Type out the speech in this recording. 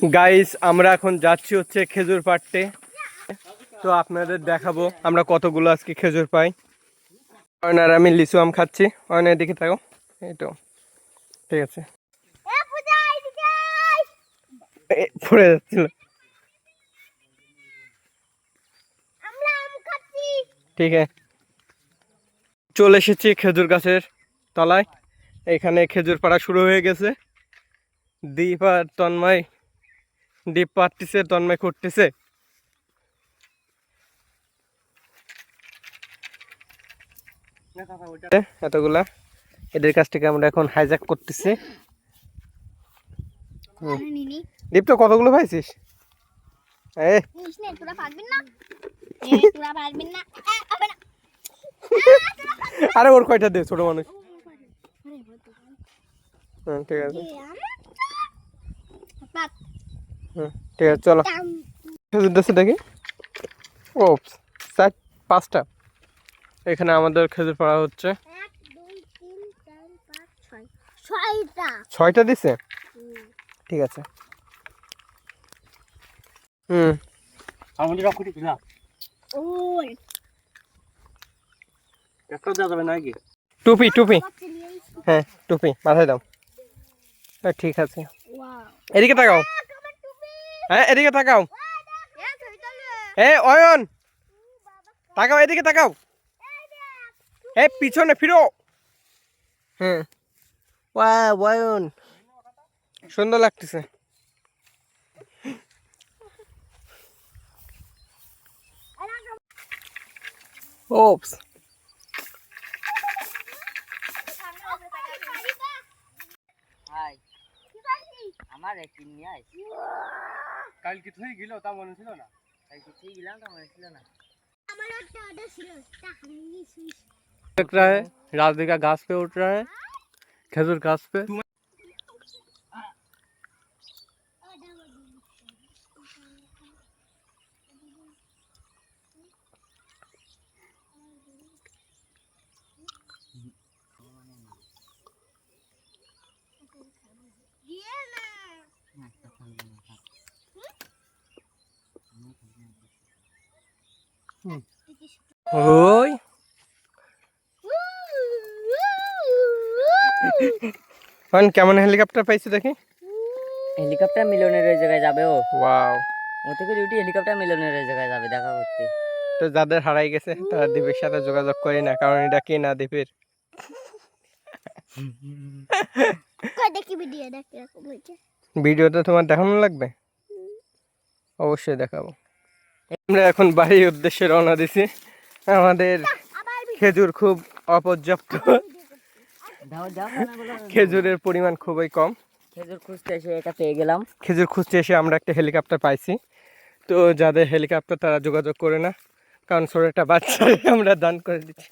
Guys আমরা এখন যাচ্ছি হচ্ছে খেজুর পাড়তে। তো আপনাদের দেখাবো আমরা কতগুলো আজকে খেজুর পাই। আর আমি লিচু আম খাচ্ছি। অনেক দিকে থাকো, এই তো ঠিক আছে। পড়ে যাচ্ছিল, ঠিক আছে। চলে এসেছি খেজুর গাছের তলায়। এখানে খেজুর পাড়া শুরু হয়ে গেছে। দীপ আর তন্ময়, দীপ পাড়তেছে, তন্ময় করতেছে। এতগুলা এদের কাছ থেকে আমরা এখন হাইজ্যাক করতেছি। দীপ তো কতগুলো পাইছিস? আরে ওর কয়টা দে, ছোট মানুষ। ঠিক আছে, ঠিক আছে, চলো খেজুর দিচ্ছে দেখি। ও 4-5টা। এখানে আমাদের খেজুর পাড়া হচ্ছে। 6টা দিছে, ঠিক আছে। টুপি টুপি, হ্যাঁ টুপি মাথায় দাও। ঠিক আছে, এদিকে তাকাও। হ্যাঁ এদিকে তাকাও। অয়ন তাকাও, এদিকে তাকাও। পিছনে ফিরো। হ্যাঁ অয়ন সুন্দর লাগতেছে। ওপস, আমার একদিন নিয়ে আয়। কাল কি তুই গেল তা মনে ছিল না? কালকে ঠিক গেলাম তো মনে ছিল না। আমার একটা অর্ডার ছিল, देख रहा है राधिका घास पे उठ रहा है, खजूर घास पे। ওই কেমন হেলিকপ্টার পাইছি দেখি। হেলিকপ্টার মিলনের জায়গায় যাবে ও। ওয়াও, ও থেকে ডিউটি হেলিকপ্টার মিলনের জায়গায় যাবে দেখা করতে। তো যাদের হারাই গেছে তারা দ্বীপের সাথে যোগাযোগ করি না, কারণ এটা কি না দ্বীপের। ভিডিওটা তোমার দেখানো লাগবে, অবশ্যই দেখাবো। আমরা এখন বাড়ির উদ্দেশ্যে রওনা দিছি। আমাদের খেজুর খুব অপর্যাপ্ত, খেজুরের পরিমাণ খুবই কম। খেজুর খুঁজতে এসে এটা পেয়ে গেলাম। খেজুর খুঁজতে এসে আমরা একটা হেলিকপ্টার পাইছি। তো যাদের হেলিকপ্টার তারা যোগাযোগ করে না, কারণ ছোট একটা বাচ্চাকে আমরা দান করে দিচ্ছি।